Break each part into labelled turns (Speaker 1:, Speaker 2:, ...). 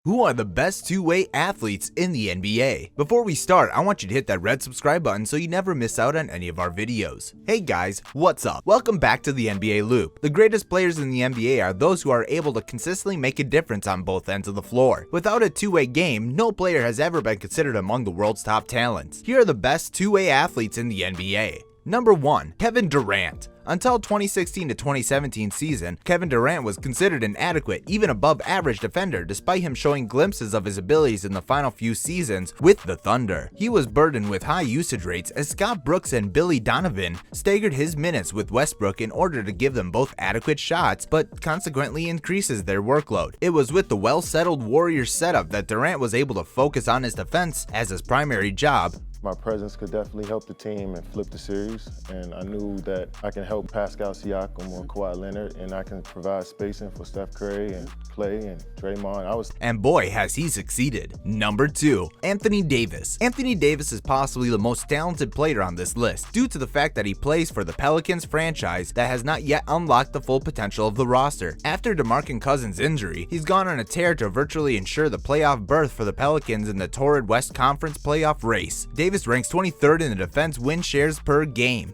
Speaker 1: Who are the best two-way athletes in the NBA? Before we start, I want you to hit that red subscribe button so you never miss out on any of our videos. Hey guys, what's up? Welcome back to the NBA Loop. The greatest players in the NBA are those who are able to consistently make a difference on both ends of the floor. Without a two-way game, no player has ever been considered among the world's top talents. Here are the best two-way athletes in the NBA. Number 1. Kevin Durant. Until 2016 to 2017 season, Kevin Durant was considered an adequate, even above average defender despite him showing glimpses of his abilities in the final few seasons with the Thunder. He was burdened with high usage rates as Scott Brooks and Billy Donovan staggered his minutes with Westbrook in order to give them both adequate shots, but consequently increases their workload. It was with the well-settled Warriors setup that Durant was able to focus on his defense as his primary job.
Speaker 2: My presence could definitely help the team and flip the series, and I knew that I can help Pascal Siakam or Kawhi Leonard, and I can provide spacing for Steph Curry and Clay and Draymond.
Speaker 1: And boy, has he succeeded. Number 2. Anthony Davis. Anthony Davis is possibly the most talented player on this list due to the fact that he plays for the Pelicans franchise that has not yet unlocked the full potential of the roster. After DeMarcus Cousins' injury, he's gone on a tear to virtually ensure the playoff berth for the Pelicans in the torrid West Conference playoff race. Davis ranks 23rd in the defense win shares per game.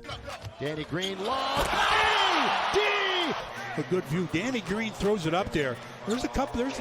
Speaker 3: Danny Green, long, D!
Speaker 4: A good view. Danny Green throws it up there. There's a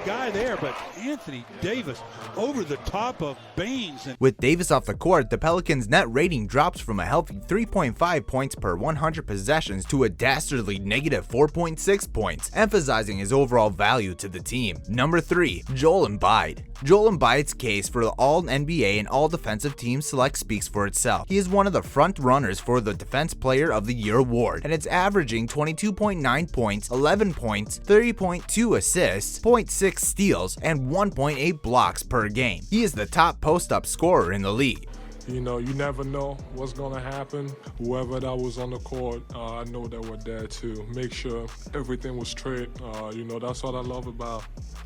Speaker 4: guy there, but Anthony Davis over the top of Baines.
Speaker 1: With Davis off the court, the Pelicans' net rating drops from a healthy 3.5 points per 100 possessions to a dastardly negative 4.6 points, emphasizing his overall value to the team. Number 3. Joel Embiid. Joel Embiid's case for the All-NBA and All-Defensive Team select speaks for itself. He is one of the front runners for the Defense Player of the Year award, and it's averaging 22.9 points, 11 points, 30.2 assists, 0.6 steals, and 1.8 blocks per game. He is the top post-up scorer in the league.
Speaker 5: You know, you never know what's going to happen. Whoever that was on the court, I know they were there to make sure everything was straight. That's what I love about,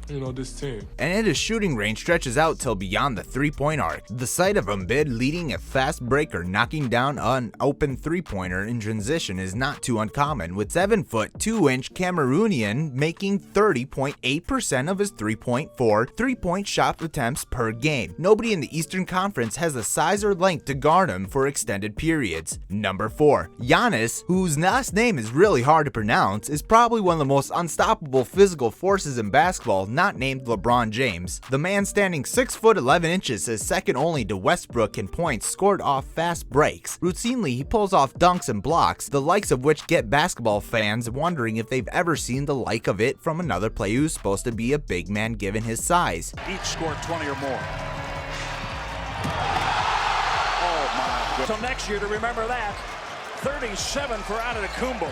Speaker 5: this team.
Speaker 1: And his shooting range stretches out till beyond the three-point arc. The sight of Embiid leading a fast breaker knocking down an open three-pointer in transition is not too uncommon, with 7-foot, 2-inch Cameroonian making 30.8% of his 3.4 three-point shot attempts per game. Nobody in the Eastern Conference has the size or length to guard him for extended periods. Number 4. Giannis, whose last name is really hard to pronounce, is probably one of the most unstoppable physical forces in basketball, not named LeBron James. The man standing 6 foot 11 inches is second only to Westbrook in points scored off fast breaks. Routinely, he pulls off dunks and blocks, the likes of which get basketball fans wondering if they've ever seen the like of it from another player who's supposed to be a big man given his size.
Speaker 4: Each scored 20 or more.
Speaker 3: So next year to remember that, 37 for Antetokounmpo.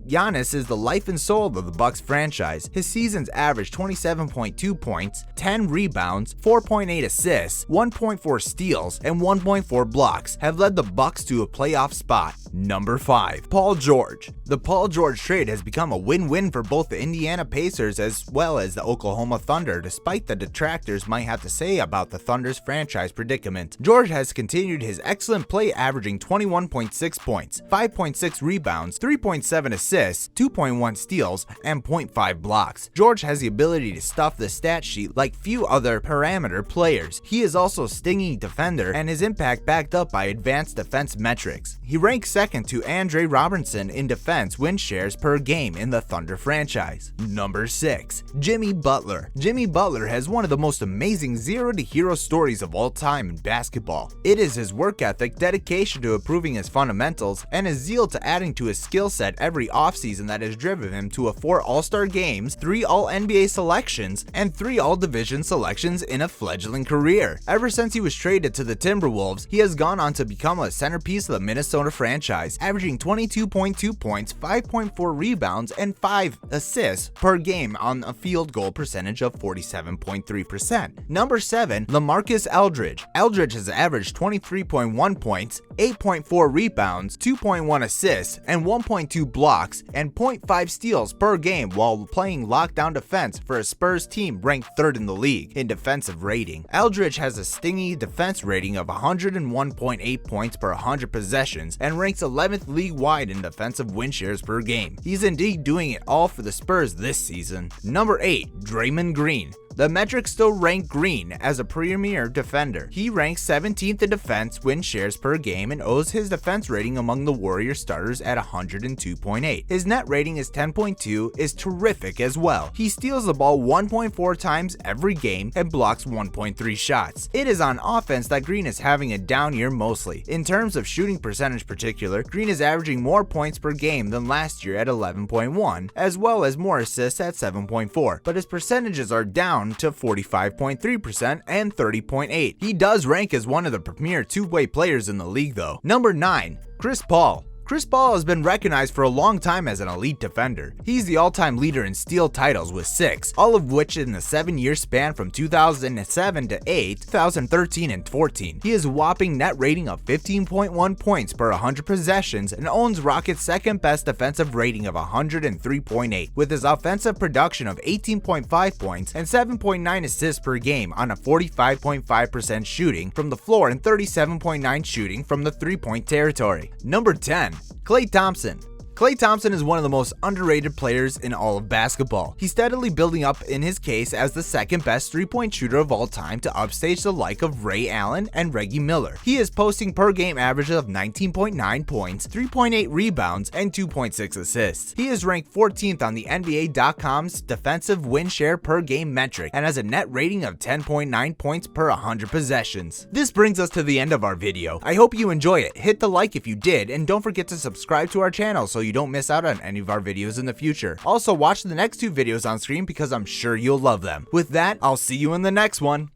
Speaker 1: Giannis is the life and soul of the Bucks franchise. His seasons average 27.2 points, 10 rebounds, 4.8 assists, 1.4 steals, and 1.4 blocks have led the Bucks to a playoff spot. Number 5. Paul George. The Paul George trade has become a win-win for both the Indiana Pacers as well as the Oklahoma Thunder, despite the detractors might have to say about the Thunder's franchise predicament. George has continued his excellent play, averaging 21.6 points, 5.6 rebounds, 3.7 assists, 2.1 steals, and 0.5 blocks. George has the ability to stuff the stat sheet like few other parameter players. He is also a stinging defender, and his impact backed up by advanced defense metrics. He ranks second to Andre Robertson in defense win shares per game in the Thunder franchise. Number 6. Jimmy Butler. Jimmy Butler has one of the most amazing zero-to-hero stories of all time in basketball. It is his work ethic, dedication to improving his fundamentals, and his zeal to adding to his skill set every offseason that has driven him to 4 All-Star games, 3 All-NBA selections, and 3 All-Division selections in a fledgling career. Ever since he was traded to the Timberwolves, he has gone on to become a centerpiece of the Minnesota franchise, averaging 22.2 points, 5.4 rebounds, and 5 assists per game on a field goal percentage of 47.3%. Number 7. LaMarcus Aldridge. Aldridge has averaged 23.1 points, 8.4 rebounds, 2.1 assists, and 1.2 blocks, and 0.5 steals per game while playing lockdown defense for a Spurs team ranked 3rd in the league in defensive rating. Aldridge has a stingy defense rating of 101.8 points per 100 possessions and ranks 11th league-wide in defensive win shares per game. He's indeed doing it all for the Spurs this season. Number 8. Draymond Green. the metrics still rank Green as a premier defender. He ranks 17th in defense win shares per game and owes his defense rating among the Warriors starters at 102.8. His net rating is 10.2 is terrific as well. He steals the ball 1.4 times every game and blocks 1.3 shots. It is on offense that Green is having a down year mostly. In terms of shooting percentage particular, Green is averaging more points per game than last year at 11.1, as well as more assists at 7.4, but his percentages are down to 45.3% and 30.8. He does rank as one of the premier two-way players in the league though. Number 9, Chris Paul. Chris Paul has been recognized for a long time as an elite defender. He's the all-time leader in steal titles with 6, all of which in the 7-year span from 2007 to 8, 2013 and 14. He has a whopping net rating of 15.1 points per 100 possessions and owns Rockets' second best defensive rating of 103.8, with his offensive production of 18.5 points and 7.9 assists per game on a 45.5% shooting from the floor and 37.9 shooting from the three-point territory. Number 10. Klay Thompson. Klay Thompson is one of the most underrated players in all of basketball. He's steadily building up in his case as the second best three-point shooter of all time to upstage the like of Ray Allen and Reggie Miller. He is posting per game averages of 19.9 points, 3.8 rebounds, and 2.6 assists. He is ranked 14th on the NBA.com's defensive win share per game metric and has a net rating of 10.9 points per 100 possessions. This brings us to the end of our video. I hope you enjoy it. Hit the like if you did, and don't forget to subscribe to our channel so you don't miss out on any of our videos in the future. Also, watch the next 2 videos on screen because I'm sure you'll love them. With that, I'll see you in the next one.